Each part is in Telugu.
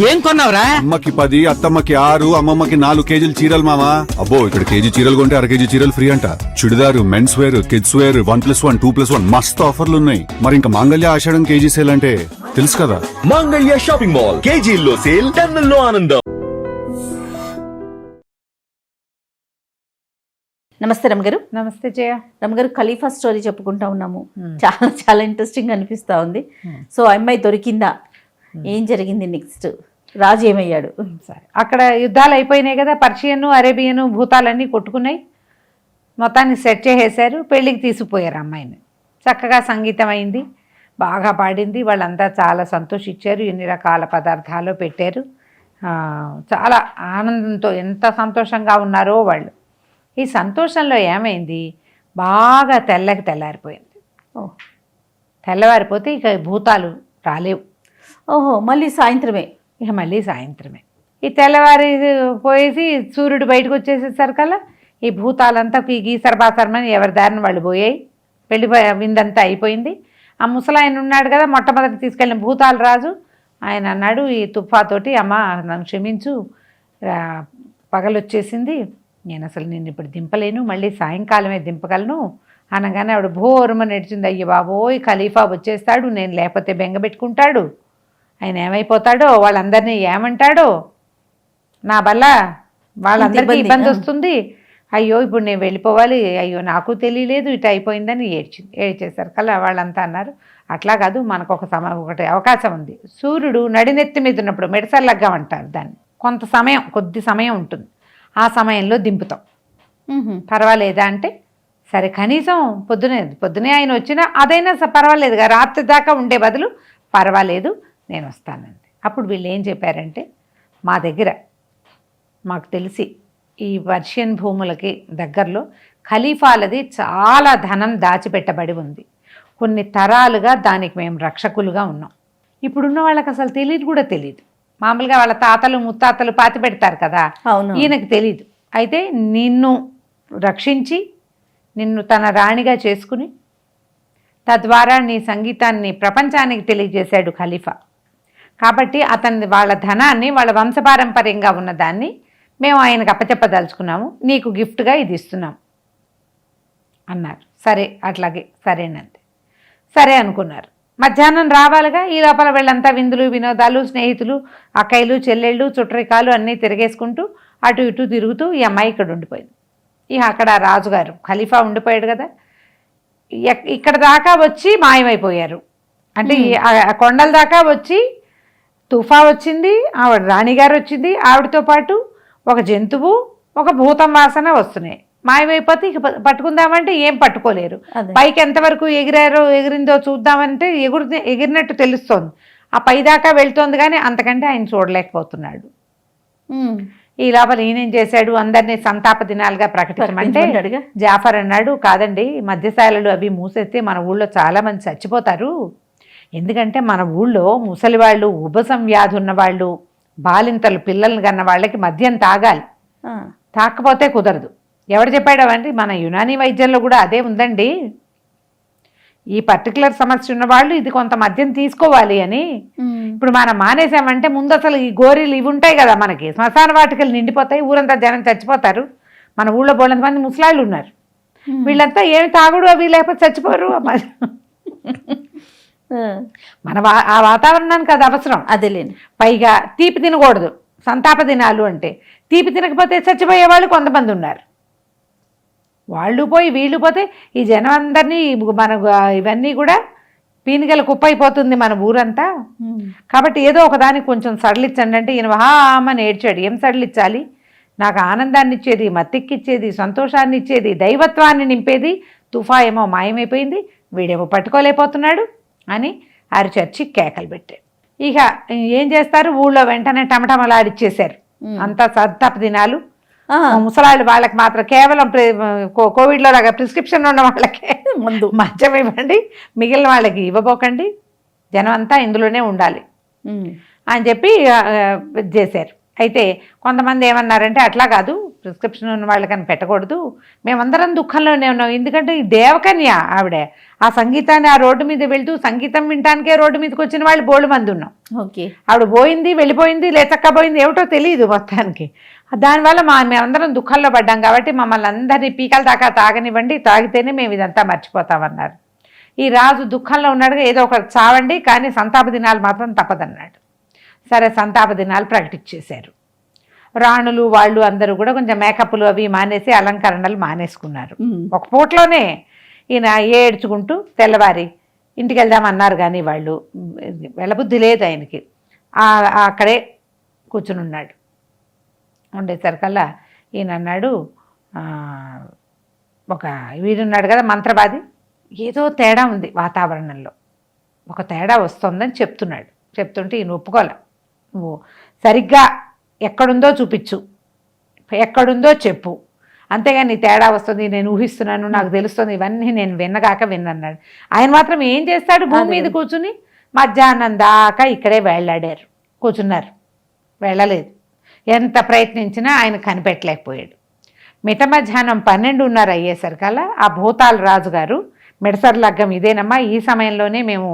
ఏం కొన్నావురా? అమ్మకి 10, అత్తమ్మకి 6, అమ్మమ్మకి 4 కేజీలు చీరలు మామా. అబ్బో ఇక్కడ కేజీ చీరలు కొంటే అర కేజీ చీరలు ఫ్రీ అంట. Churidar, men's wear, kids wear 1+1, 2+1 మస్తు ఆఫర్లు ఉన్నాయి. మరి ఇంకా మాంగళ్య ఆషాఢం కేజీ సేల్ అంటే తెలుసు కదా. మాంగళ్య షాపింగ్ మాల్ కేజీల్లో సేల్, టన్నుల్లో ఆనందం. నమస్తే రమగారు. నమస్తే జయ. రమగారు, ఖలీఫా స్టోరీ చెప్పుకుంటా ఉన్నాము. చాలా చాలా ఇంట్రెస్టింగ్ అనిపిస్తా ఉంది. సో అమ్మాయి దొరికిందా, ఏం జరిగింది నెక్స్ట్, రాజు ఏమయ్యాడు? సరే, అక్కడ యుద్ధాలు అయిపోయినాయి కదా, పర్షియన్ అరేబియన్ భూతాలన్నీ కొట్టుకున్నాయి. మొత్తాన్ని సెట్ చేసేశారు, పెళ్ళికి తీసుకుపోయారు అమ్మాయిని. చక్కగా సంగీతం అయింది, బాగా పాడింది, వాళ్ళంతా చాలా సంతోషించారు. ఎన్ని రకాల పదార్థాలు పెట్టారు. చాలా ఆనందంతో ఎంత సంతోషంగా ఉన్నారో వాళ్ళు. ఈ సంతోషంలో ఏమైంది, బాగా తెల్లారిపోయింది. తెల్లవారిపోతే ఇక భూతాలు రాలేవు. ఓహో, మళ్ళీ సాయంత్రమే. ఇక మళ్ళీ సాయంత్రమే. ఈ తెల్లవారి పోయేసి సూర్యుడు బయటకు వచ్చేసేసరికల్లా ఈ భూతాలంతా గీసరబాసరమని ఎవరి దారిని వాళ్ళు పోయాయి. పెళ్లి విందంతా అయిపోయింది. ఆ ముసలాయన ఉన్నాడు కదా, మొట్టమొదటి తీసుకెళ్ళిన భూతాల రాజు, ఆయన అన్నాడు ఈ తుఫాతోటి, అమ్మ నన్ను క్షమించు, పగలొచ్చేసింది, నేను అసలు నిన్ను ఇప్పుడు దింపలేను, మళ్ళీ సాయంకాలమే దింపగలను అనగానే ఆవిడ భోరుమ నడిచింది. అయ్య బాబోయ్, ఖలీఫా వచ్చేస్తాడు, నేను లేకపోతే బెంగ పెట్టుకుంటాడు, ఆయన ఏమైపోతాడో, వాళ్ళందరినీ ఏమంటాడో, నా వల్ల వాళ్ళందరికీ ఇబ్బంది వస్తుంది, అయ్యో ఇప్పుడు నేను వెళ్ళిపోవాలి, అయ్యో నాకు తెలియలేదు ఇటు అయిపోయిందని ఏడ్చేశారు కల్లా వాళ్ళంతా అన్నారు, అట్లా కాదు, మనకు ఒకటి అవకాశం ఉంది. సూర్యుడు నడినెత్తి మీద ఉన్నప్పుడు మెడసల్లగ్గం అంటారు దాన్ని, కొంత సమయం, కొద్ది సమయం ఉంటుంది, ఆ సమయంలో దింపుతాం, పర్వాలేదా అంటే, సరే కనీసం పొద్దునే ఆయన వచ్చినా అదైనా పర్వాలేదుగా, రాత్రి దాకా ఉండే బదులు పర్వాలేదు నేను వస్తానండి. అప్పుడు వీళ్ళు ఏం చెప్పారంటే, మా దగ్గర మాకు తెలిసి ఈ పర్షియన్ భూములకి దగ్గరలో ఖలీఫాలది చాలా ధనం దాచిపెట్టబడి ఉంది, కొన్ని తరాలుగా దానికి మేము రక్షకులుగా ఉన్నాం. ఇప్పుడున్న వాళ్ళకి అసలు తెలియదు కూడా తెలియదు. మామూలుగా వాళ్ళ తాతలు ముత్తాతలు పాతి పెడతారు కదా, ఈయనకు తెలీదు. అయితే నిన్ను రక్షించి నిన్ను తన రాణిగా చేసుకుని తద్వారా నీ సంగీతాన్ని ప్రపంచానికి తెలియజేశాడు ఖలీఫా. కాబట్టి వాళ్ళ ధనాన్ని, వాళ్ళ వంశపారంపర్యంగా ఉన్నదాన్ని మేము ఆయనకు అప్పచెప్పదలుచుకున్నాము, నీకు గిఫ్ట్గా ఇది ఇస్తున్నాం అన్నారు. సరే అట్లాగే సరేనంతే, సరే అనుకున్నారు. మధ్యాహ్నం రావాలిగా, ఈ లోపల వీళ్ళంతా విందులు వినోదాలు, స్నేహితులు, అక్కయ్యలు చెల్లెళ్ళు చుట్టరికాలు అన్నీ తిరిగేసుకుంటూ అటు ఇటు తిరుగుతూ ఈ అమ్మాయి ఇక్కడ ఉండిపోయింది. ఇక అక్కడ రాజుగారు ఖలీఫా ఉండిపోయాడు కదా, ఇక్కడ దాకా వచ్చి మాయమైపోయారు. అంటే ఆ కొండల దాకా వచ్చి తుఫా వచ్చింది, ఆవిడ రాణిగారు వచ్చింది, ఆవిడతో పాటు ఒక జంతువు, ఒక భూతం వాసన వస్తున్నాయి. మాయమైపోతే ఇక పట్టుకుందామంటే ఏం పట్టుకోలేరు. పైకి ఎంతవరకు ఎగిరిందో చూద్దామంటే ఎగిరినట్టు తెలుస్తోంది, ఆ పైదాకా వెళ్తోంది, కానీ అంతకంటే ఆయన చూడలేకపోతున్నాడు. ఈ లోపల ఈయనేం చేశాడు, అందరినీ సంతాప దినాలుగా ప్రకటించమంటే జాఫర్ అన్నాడు, కాదండి, మద్యశాలలు అవి మూసేస్తే మన ఊళ్ళో చాలా మంది చచ్చిపోతారు, ఎందుకంటే మన ఊళ్ళో ముసలి వాళ్ళు, ఉబసం వ్యాధి ఉన్నవాళ్ళు, బాలింతలు, పిల్లల్ని కన్న వాళ్ళకి మద్యం తాగాలి, తాకపోతే కుదరదు. ఎవరు చెప్పాడవండి, మన యునానీ వైద్యంలో కూడా అదే ఉందండి, ఈ పర్టికులర్ సమస్య ఉన్నవాళ్ళు ఇది కొంత మద్యం తీసుకోవాలి అని. ఇప్పుడు మనం మానేసామంటే ముందు అసలు ఈ గోరీలు ఇవి ఉంటాయి కదా, మనకి శ్మశాన వాటికలు నిండిపోతాయి, ఊరంతా జనం చచ్చిపోతారు. మన ఊళ్ళో బోళ్ళంత మంది ముసలాళ్ళు ఉన్నారు, వీళ్ళంతా ఏమి తాగుడు అవి లేకపోతే చచ్చిపోరు. మన ఆ వాతావరణానికి అది అవసరం. అదేలేండి. పైగా తీపి తినకూడదు, సంతాప దినాలు అంటే తీపి తినకపోతే చచ్చిపోయే వాళ్ళు కొంతమంది ఉన్నారు. వాళ్ళు పోయి వీళ్ళు పోతే ఈ జనం అందరినీ మన ఇవన్నీ కూడా పీనిగల కుప్ప అయిపోతుంది మన ఊరంతా. కాబట్టి ఏదో ఒకదానికి కొంచెం సడలిచ్చండి అంటే ఈయన హామని ఏడ్చాడు. ఏం సడలిచ్చాలి, నాకు ఆనందాన్ని ఇచ్చేది, మత్తిక్కిచ్చేది, సంతోషాన్ని ఇచ్చేది, దైవత్వాన్ని నింపేది తుఫా ఏమో మాయమైపోయింది, వీడేమో పట్టుకోలేకపోతున్నాడు అని అరిచర్చి కేకలు పెట్టాడు. ఇక ఏం చేస్తారు, ఊళ్ళో వెంటనే టమటమలాడిచ్చేశారు. అంతా సంతాప దినాలు. ముసలాళ్ళు వాళ్ళకి మాత్రం కేవలం కోవిడ్లో లాగా ప్రిస్క్రిప్షన్ ఉన్న వాళ్ళకే ముందు మద్యం ఇవ్వండి, మిగిలిన వాళ్ళకి ఇవ్వబోకండి, జనం అంతా ఇందులోనే ఉండాలి అని చెప్పి చేశారు. అయితే కొంతమంది ఏమన్నారంటే అట్లా కాదు, ప్రిస్క్రిప్షన్ ఉన్న వాళ్ళకని పెట్టకూడదు, మేమందరం దుఃఖంలోనే ఉన్నాం, ఎందుకంటే ఈ దేవకన్య ఆవిడ ఆ సంగీతాన్ని ఆ రోడ్డు మీద వెళ్తూ సంగీతం వినటానికే రోడ్డు మీదకి వచ్చిన వాళ్ళు బోల్డ్ మంది ఉన్నాం. ఓకే. ఆవిడ పోయింది, వెళ్ళిపోయింది, లేచక్కపోయింది, ఏమిటో తెలియదు మొత్తానికి. దానివల్ల మేమందరం దుఃఖంలో పడ్డాం కాబట్టి మమ్మల్ని అందరినీ పీకల దాకా తాగనివ్వండి, తాగితేనే మేము ఇదంతా మర్చిపోతామన్నారు. ఈ రాజు దుఃఖంలో ఉన్నాడుగా, ఏదో ఒకటి చావండి కానీ సంతాప దినాలు మాత్రం తప్పదన్నాడు. సరే, సంతాప దినాలు ప్రకటించేశారు. రాణులు వాళ్ళు అందరూ కూడా కొంచెం మేకప్లు అవి మానేసి అలంకరణలు మానేసుకున్నారు. ఒక పూటలోనే ఈయన ఏడ్చుకుంటూ తెల్లవారి ఇంటికి వెళ్దామన్నారు కానీ వాళ్ళు వెళ్ళబుద్ధి లేదు ఆయనకి. అక్కడే కూర్చుని ఉన్నాడు. ఉండేసరికల్లా ఈయన అన్నాడు, ఒక వీడున్నాడు కదా మంత్రవాది, ఏదో తేడా ఉంది వాతావరణంలో, ఒక తేడా వస్తుందని చెప్తున్నాడు. చెప్తుంటే ఈయన ఒప్పుకోలే. నువ్వు సరిగ్గా ఎక్కడుందో చూపించు, ఎక్కడుందో చెప్పు, అంతేగాని నీ తేడా వస్తుంది, నేను ఊహిస్తున్నాను, నాకు తెలుస్తుంది, ఇవన్నీ నేను విన్నగాక విన్నన్నాడు. ఆయన మాత్రం ఏం చేస్తాడు, భూమి మీద కూర్చుని మధ్యాహ్నం దాకా ఇక్కడే వేళ్లాడారు, కూర్చున్నారు, వెళ్ళలేదు. ఎంత ప్రయత్నించినా ఆయన కనిపెట్టలేకపోయాడు. మిట మధ్యాహ్నం 12:30 అయ్యేసరికల్లా ఆ భూతాల రాజుగారు, మిడసర్ లగ్గం ఇదేనమ్మా, ఈ సమయంలోనే మేము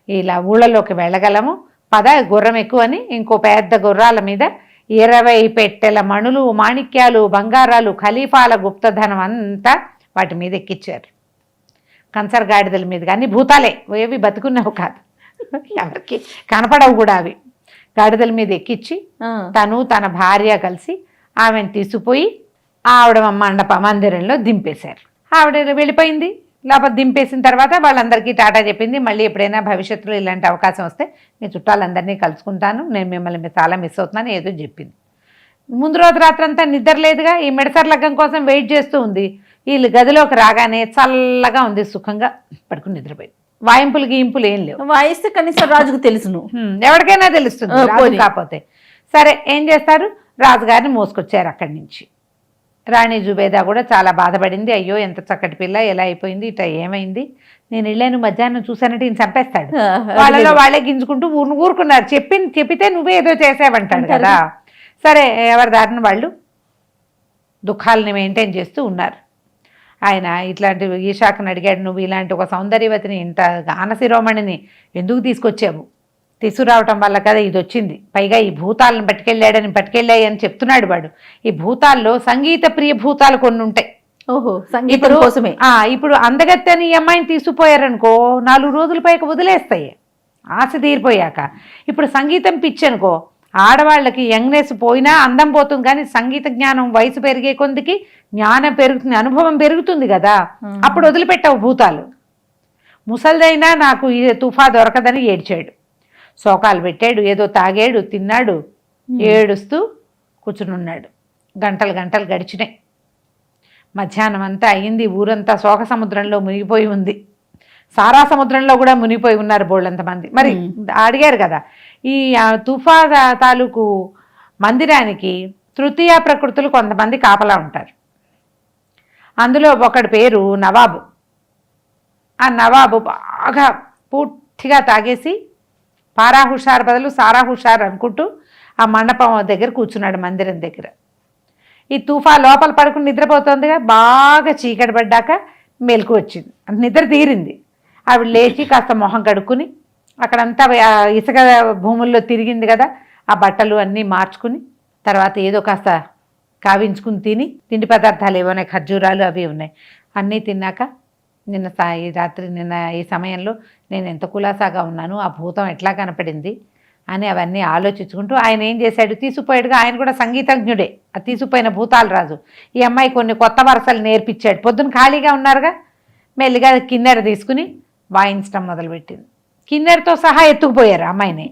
ఇలా ఊళ్ళలోకి వెళ్ళగలము, పద గుర్రం ఎక్కువని ఇంకో పెద్ద గుర్రాల మీద 20 పెట్టెల మణులు, మాణిక్యాలు, బంగారాలు, ఖలీఫాల గుప్తధనం అంతా వాటి మీద ఎక్కించారు. కంచర్ గాడిదల మీద, కానీ భూతాలే, ఏవి బతుకున్నావు కాదు, ఎవరికి కనపడవు కూడా అవి. గాడిదల మీద ఎక్కించి తను తన భార్య కలిసి ఆమెను తీసుకుపోయి ఆవిడ మందిరంలో దింపేశారు. ఆవిడ వెళ్ళిపోయింది. లోపల దింపేసిన తర్వాత వాళ్ళందరికీ టాటా చెప్పింది, మళ్ళీ ఎప్పుడైనా భవిష్యత్తులో ఇలాంటి అవకాశం వస్తే మీ చుట్టాలందరినీ కలుసుకుంటాను, నేను మిమ్మల్ని చాలా మిస్ అవుతున్నాను ఏదో చెప్పింది. ముందు రోజు రాత్రంతా నిద్ర లేదుగా, ఈ మిడసర్ లగ్గం కోసం వెయిట్ చేస్తూ ఉంది. వీళ్ళు గదిలోకి రాగానే చల్లగా ఉంది, సుఖంగా పడుకుని నిద్రపోయింది. వాయింపులు గీయింపులు ఏం లేవు. వాయిస్తే కనీసం రాజుకు తెలుసును, ఎవరికైనా తెలుస్తుంది, రాజు కాకపోతే. సరే, ఏం చేస్తారు, రాజుగారిని మోసుకొచ్చారు అక్కడి నుంచి. రాణి జుబేదా కూడా చాలా బాధపడింది. అయ్యో ఎంత చక్కటి పిల్ల, ఎలా అయిపోయింది, ఇట్లా ఏమైంది, నేను వెళ్ళాను మధ్యాహ్నం చూసానంటే ఈయన చంపేస్తాడు. వాళ్ళలో వాళ్ళే గింజుకుంటూ ఊరుకున్నారు. చెప్పితే నువ్వే ఏదో చేసావంటాడు కదా. సరే, ఎవరి దారిన వాళ్ళు దుఃఖాలని మెయింటైన్ చేస్తూ ఉన్నారు. ఆయన ఇట్లాంటి ఈశాఖను అడిగాడు, నువ్వు ఇలాంటి ఒక సౌందర్యవతిని, ఇంత గానశిరోమణిని ఎందుకు తీసుకొచ్చావు, తీసుకురావటం వల్ల కదా ఇది వచ్చింది, పైగా ఈ భూతాలను పట్టుకెళ్ళాయి అని చెప్తున్నాడు వాడు. ఈ భూతాల్లో సంగీత ప్రియ భూతాలు కొన్ని ఉంటాయి. ఓహో, సంగీతం కోసమే. ఇప్పుడు అందగత్తెని ఈ అమ్మాయిని తీసుకుపోయారనుకో 4 రోజుల పైకి వదిలేస్తాయి ఆశ తీరిపోయాక. ఇప్పుడు సంగీతం పిచ్చి అనుకో, ఆడవాళ్ళకి యంగ్నెస్ పోయినా అందం పోతుంది, కానీ సంగీత జ్ఞానం వయసు పెరిగే కొందికి జ్ఞానం పెరుగుతుంది, అనుభవం పెరుగుతుంది కదా, అప్పుడు వదిలిపెట్టవు భూతాలు. ముసలిదైనా నాకు ఈ తుఫా దొరకదని ఏడ్చాడు, శోకాలు పెట్టాడు, ఏదో తాగాడు, తిన్నాడు, ఏడుస్తూ కూర్చునున్నాడు. గంటలు గంటలు గడిచినాయి. మధ్యాహ్నం అంతా అయింది. ఊరంతా శోక సముద్రంలో మునిగిపోయి ఉంది. సారా సముద్రంలో కూడా మునిగిపోయి ఉన్నారు బోళ్ళంతమంది. మరి అడిగారు కదా, ఈ తుఫా తాలూకు మందిరానికి తృతీయ ప్రకృతులు కొంతమంది కాపలా ఉంటారు. అందులో ఒకడి పేరు నవాబు. ఆ నవాబు బాగా పూర్తిగా తాగేసి పారా హుషార్ బదులు సారా హుషార్ అనుకుంటూ ఆ మండపం దగ్గర కూర్చున్నాడు, మందిరం దగ్గర. ఈ తుఫా లోపల పడుకుని నిద్రపోతుందిగా, బాగా చీకటి పడ్డాక మెలకు వచ్చింది, నిద్ర తీరింది. ఆవిడ లేచి కాస్త మొహం కడుక్కుని అక్కడంతా ఇసుక భూముల్లో తిరిగింది కదా, ఆ బట్టలు అన్నీ మార్చుకుని తర్వాత ఏదో కాస్త కావించుకుని తిని, తిండి పదార్థాలు ఏవోనాయి, ఖర్జూరాలు అవి ఉన్నాయి, అన్నీ తిన్నాక నిన్న ఈ సమయంలో నేను ఎంత కులాసాగా ఉన్నాను, ఆ భూతం ఎట్లా కనపడింది అని అవన్నీ ఆలోచించుకుంటూ ఆయన ఏం చేశాడు, తీసుకుపోయాడుగా, ఆయన కూడా సంగీతజ్ఞుడే, ఆ తీసుకుపోయిన భూతాల రాజు. ఈ అమ్మాయి కొన్ని కొత్త వరసలు నేర్పించాడు. పొద్దున ఖాళీగా ఉన్నారుగా, మెల్లిగా కిన్నెర తీసుకుని వాయించడం మొదలుపెట్టింది. కిన్నెరతో సహా ఎత్తుకుపోయారు అమ్మాయిని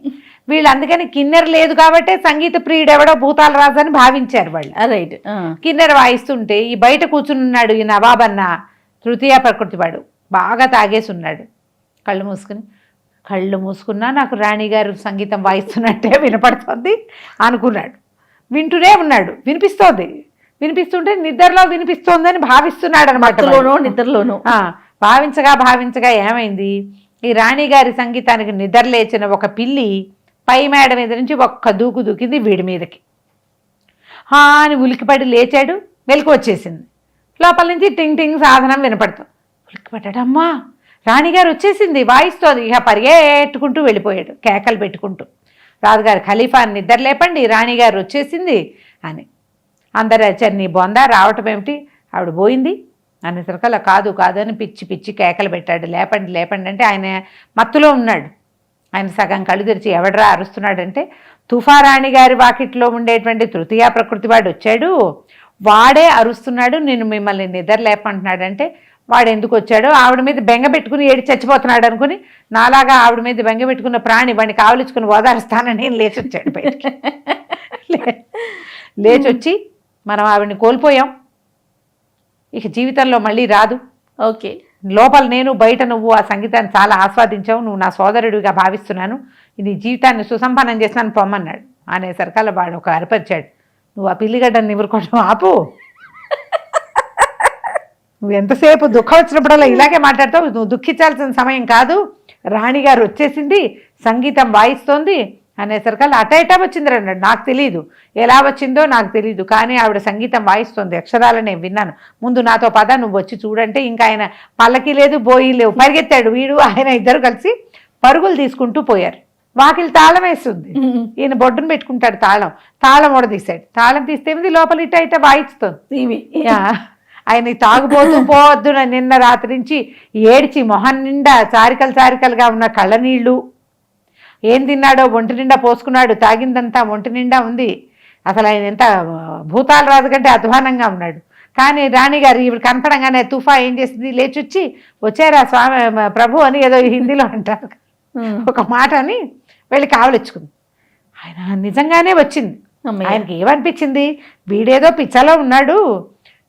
వీళ్ళు. అందుకని కిన్నెర లేదు కాబట్టి సంగీత ప్రియుడు ఎవడో భూతాల రాజు అని భావించారు వాళ్ళు. రైట్. కిన్నెర వాయిస్తుంటే ఈ బయట కూర్చున్నాడు ఈ నవాబన్న తృతీయ ప్రకృతి వాడు, బాగా తాగేసి ఉన్నాడు. కళ్ళు మూసుకున్నా నాకు రాణిగారు సంగీతం వాయిస్తున్నట్టే వినపడుతుంది అనుకున్నాడు. వింటూనే ఉన్నాడు, వినిపిస్తుంటే నిద్రలో వినిపిస్తోందని భావిస్తున్నాడు అనమాట. నిద్రలోనూ భావించగా ఏమైంది, ఈ రాణిగారి సంగీతానికి నిద్రలేచిన ఒక పిల్లి పై మేడ మీద నుంచి ఒక్క దూకు దూకింది వీడి మీదకి. హా అని ఉలికిపడి లేచాడు. వెలుకు వచ్చేసింది. లోపల నుంచి టింగ్ టింగ్ సాధనం వినపడుతుంది. ఉలికిపడ్డాడు. అమ్మా రాణిగారు వచ్చేసింది, వాయిస్తోంది. ఇక పరిగెట్టుకుంటూ వెళ్ళిపోయాడు కేకలు పెట్టుకుంటూ. రాజుగారు ఖలీఫాని నిద్ర లేపండి, రాణిగారు వచ్చేసింది అని. అందరు వచ్చారు. నీ బొందా రావటం ఏమిటి, ఆవిడ పోయింది అనేసరికల్లా కాదు కాదు అని పిచ్చి పిచ్చి కేకలు పెట్టాడు. లేపండి లేపండి అంటే ఆయన మత్తులో ఉన్నాడు. ఆయన సగం కళ్ళు తెరిచి ఎవడరా అరుస్తున్నాడంటే తుఫారాణి గారి వాకిట్లో ఉండేటువంటి తృతీయ ప్రకృతి వాడు వచ్చాడు, వాడే అరుస్తున్నాడు, నేను మిమ్మల్ని నిద్ర లేపంటున్నాడంటే వాడు ఎందుకు వచ్చాడో ఆవిడ మీద బెంగ పెట్టుకుని ఏడి చచ్చిపోతున్నాడు అనుకుని నాలాగా ఆవిడ మీద బెంగ పెట్టుకున్న ప్రాణి వాడిని కావలించుకుని ఓదారుస్తానని నేను లేచి వచ్చాడు బయటికి. లేచొచ్చి మనం ఆవిడని కోల్పోయాం, ఇక జీవితంలో మళ్ళీ రాదు. ఓకే, లోపల నేను బయట నువ్వు ఆ సంగీతాన్ని చాలా ఆస్వాదించావు, నువ్వు నా సోదరుడిగా భావిస్తున్నాను, ఇది జీవితాన్ని సుసంపన్నం చేసినాను పొమ్మన్నాడు. అనేసరికల్లా వాడు ఒక అరపరిచాడు. నువ్వు ఆ పిల్లిగడ్డని నివురుకోవడం ఆపు, నువ్వు ఎంతసేపు దుఃఖం వచ్చినప్పుడల్లా ఇలాగే మాట్లాడతావు, నువ్వు దుఃఖించాల్సిన సమయం కాదు, రాణిగారు వచ్చేసింది, సంగీతం వాయిస్తోంది అనేసరికల్లా అటైటా వచ్చింది అన్నాడు. నాకు తెలియదు ఎలా వచ్చిందో నాకు తెలియదు, కానీ ఆవిడ సంగీతం వాయిస్తోంది, అక్షరాలు నేను విన్నాను, ముందు నాతో పద నువ్వు వచ్చి చూడంటే ఇంకా ఆయన పల్లకి లేదు బోయి లేవు, పరిగెత్తాడు. వీడు ఆయన ఇద్దరు కలిసి పరుగులు తీసుకుంటూ పోయారు. వాకిలి తాళం వేస్తుంది, ఈయన బొడ్డును పెట్టుకుంటాడు, తాళం ఓడదీశాడు. తాళం తీస్తే లోపల ఇట వాయిస్తుంది. ఆయన తాగుపోతూ పోవద్దు నిన్న రాత్రి నుంచి ఏడ్చి మొహం నిండా చారికలుగా ఉన్న కళ్ళ నీళ్ళు, ఏం తిన్నాడో ఒంటి నిండా పోసుకున్నాడు, తాగిందంతా ఒంటి నిండా ఉంది. అసలు ఆయన ఎంత భూతాల రాజు కంటే అధ్వానంగా ఉన్నాడు. కానీ రాణిగారు ఈవిడ కనపడంగానే తుఫా ఏం చేసింది, లేచొచ్చి వచ్చారా స్వామి ప్రభు అని ఏదో హిందీలో అంటారు ఒక మాట అని వెళ్ళి కావలించుకుంది. ఆయన నిజంగానే వచ్చింది. ఆయనకి ఏమనిపించింది, వీడేదో పిచ్చలో ఉన్నాడు,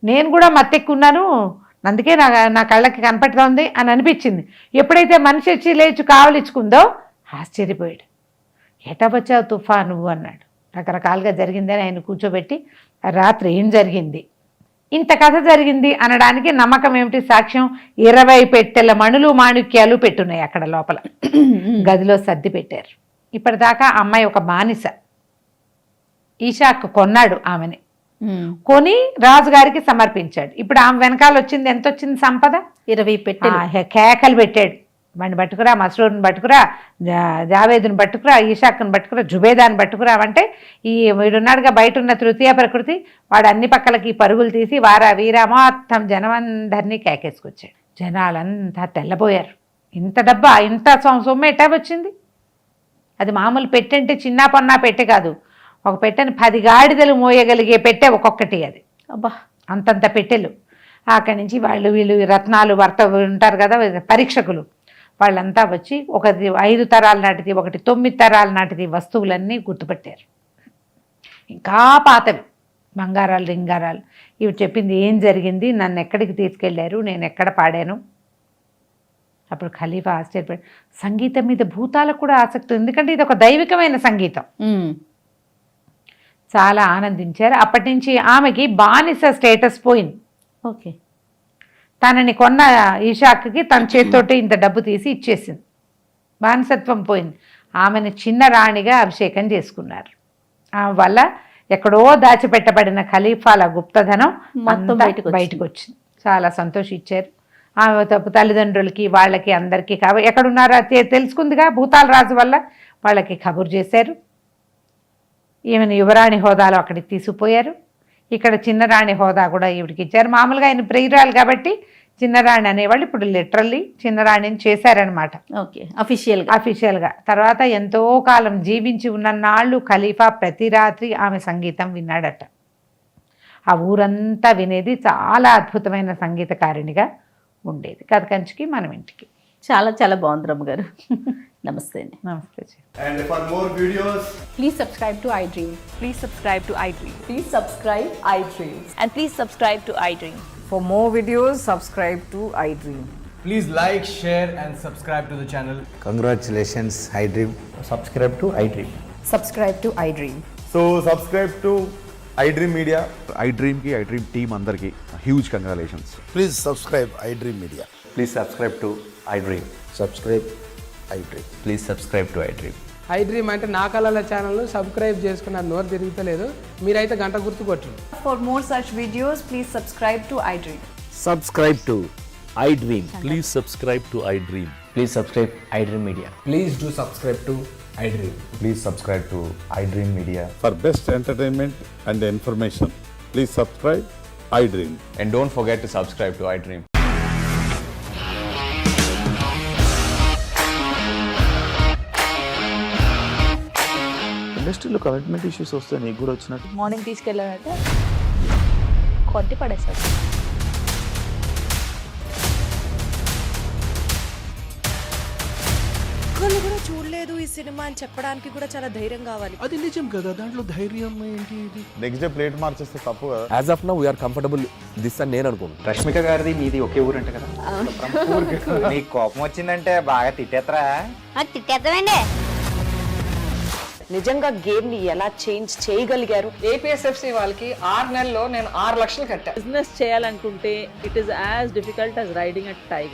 నేను కూడా మత్తెక్కున్నాను, అందుకే నా కళ్ళకి కనపడుతోంది అని అనిపించింది. ఎప్పుడైతే మనిషి వచ్చి లేచి కావలించుకుందో ఆశ్చర్యపోయాడు. ఎటా వచ్చావు తుఫా నువ్వు అన్నాడు. రకరకాలుగా జరిగిందని ఆయన కూర్చోబెట్టి రాత్రి ఏం జరిగింది, ఇంత కథ జరిగింది అనడానికి నమ్మకం ఏమిటి, సాక్ష్యం 20 పెట్టెల మణులు మాణిక్యాలు పెట్టున్నాయి అక్కడ లోపల గదిలో సర్ది పెట్టారు. ఇప్పటిదాకా అమ్మాయి ఒక బానిస. ఈషాక్ కొన్నాడు ఆమెని, కొని రాజుగారికి సమర్పించాడు. ఇప్పుడు ఆమె వెనకాల వచ్చింది, ఎంత వచ్చింది సంపద, 20 పెట్టెలు. కేకలు పెట్టాడు, వాడిని పట్టుకురా, మసరూర్ని పట్టుకురా, జావేదుని పట్టుకురా, ఈషాక్ని పట్టుకురా, జుబేదాన్ని పట్టుకురా అంటే ఈ వీడున్నాడుగా బయట ఉన్న తృతీయ ప్రకృతి వాడు అన్ని పక్కలకి పరుగులు తీసి వారా వీరా మొత్తం జనమందరినీ కేకేసుకొచ్చాడు. జనాలంతా తెల్లబోయారు. ఇంత డబ్బా, ఇంత సొమ్ము ఎట్టా వచ్చింది, అది మామూలు పెట్టె అంటే చిన్న పన్నా పెట్టె కాదు, ఒక పెట్టెని 10 గాడిదలు మోయగలిగే పెట్టె ఒక్కొక్కటి, అది అబ్బా అంతంత పెట్టెలు. అక్కడి నుంచి వీళ్ళు రత్నాలు ఉంటారు కదా పరీక్షకులు, వాళ్ళంతా వచ్చి ఒకటి 5 తరాల నాటిది, ఒకటి 9 తరాల నాటిది వస్తువులన్నీ గుర్తుపట్టారు. ఇంకా పాతవి బంగారాలు రింగారాలు. ఇవి చెప్పింది ఏం జరిగింది, నన్ను ఎక్కడికి తీసుకెళ్లారు, నేను ఎక్కడ పాడాను. అప్పుడు ఖలీఫా ఆశ్చర్యపడి, సంగీతం మీద భూతాలకు కూడా ఆసక్తి, ఎందుకంటే ఇది ఒక దైవికమైన సంగీతం. చాలా ఆనందించారు. అప్పటి నుంచి ఆమెకి బానిస స్టేటస్ పోయింది. ఓకే, తనని కొన్న ఈషాక్కి తన చేతితోటి ఇంత డబ్బు తీసి ఇచ్చేసింది, బానిసత్వం పోయింది. ఆమెను చిన్న రాణిగా అభిషేకం చేసుకున్నారు. ఆమె వల్ల ఎక్కడో దాచిపెట్టబడిన ఖలీఫాల గుప్తధనం మొత్తం బయటకు వచ్చింది. చాలా సంతోషించారు. ఆమె తల్లిదండ్రులకి వాళ్ళకి అందరికీ ఎక్కడున్నారో తెలుసుకుందిగా భూతాల రాజు వల్ల, వాళ్ళకి కబురు చేశారు. ఈమెను యువరాణి హోదాలో అక్కడికి తీసుకుపోయారు. ఇక్కడ చిన్నరాణి హోదా కూడా ఈవిడికి ఇచ్చారు. మామూలుగా ఆయన ప్రియురాలు కాబట్టి చిన్నరాణి అనేవాళ్ళు, ఇప్పుడు లిటరల్లీ చిన్నరాణిని చేశారనమాట. ఓకే, అఫీషియల్గా. తర్వాత ఎంతో కాలం జీవించి ఉన్న నాళ్ళు ఖలీఫా ప్రతి రాత్రి ఆమె సంగీతం విన్నాడట. ఆ ఊరంతా వినేది, చాలా అద్భుతమైన సంగీతకారిణిగా ఉండేది. కథ కంచికి మనం ఇంటికి. చాలా చాలా బాగుంది రమ్మ గారు. నమస్తే. నమస్తే. And for more videos, please subscribe to iDream. Please subscribe to iDream. Please subscribe iDream. And please subscribe to iDream. For more videos, subscribe to iDream. please like, share and subscribe to the channel. Congratulations, iDream. Subscribe to iDream. Subscribe to iDream. So subscribe to iDream Media. iDream team అందరికి huge congratulations. Please subscribe iDream Media. Please subscribe to iDream. Subscribe iDream. Please subscribe to iDream. I dream అంటే నా కళల ఛానల్ను సబ్స్క్రైబ్ చేసుకున్న నోరు తిరుగుతలేదు. మీరైతే గంట గుర్తు కొట్టండి. For more such videos, please subscribe to iDream. Subscribe to iDream. Please subscribe to iDream. Please subscribe iDream Media. Please do subscribe to iDream. Please subscribe to iDream Media. For best entertainment and information, please subscribe iDream. And don't forget to subscribe to iDream. ఇండస్ట్రీలో కమిట్మెంట్ ఇష్యూస్ వస్తే నీకు కూడా వచ్చినట్టు మార్నింగ్ తీసుకెళ్ళాలంటే కొట్టి పడేసాడు. ఒక్కళ్ళు కూడా చూడలేదు ఈ సినిమా అని చెప్పడానికి కూడా చాలా ధైర్యం కావాలి. అది నిజం కదా, దాంట్లో ధైర్యం ఏంటి? ఇది నెక్స్ట్ డే ప్లేట్ మార్చేస్తే తప్పు కదా. As of now we are comfortable this అని నేను అనుకుంటున్నాను. రష్మిక గారిది మీది ఒకే ఊరంట కదా? నీకు కోపం వచ్చిందంటే బాగా తిట్టేత్తరా? తిట్టేద్దామండి. నిజంగా గేమ్ ని ఎలా చేంజ్ చేయగలిగారు? ఏపీఎస్ఎఫ్సి వాళ్ళకి 6 నెలల్లో నేను 6 లక్షలు కట్టా. బిజినెస్ చేయాలనుకుంటే it is as difficult as riding a tiger.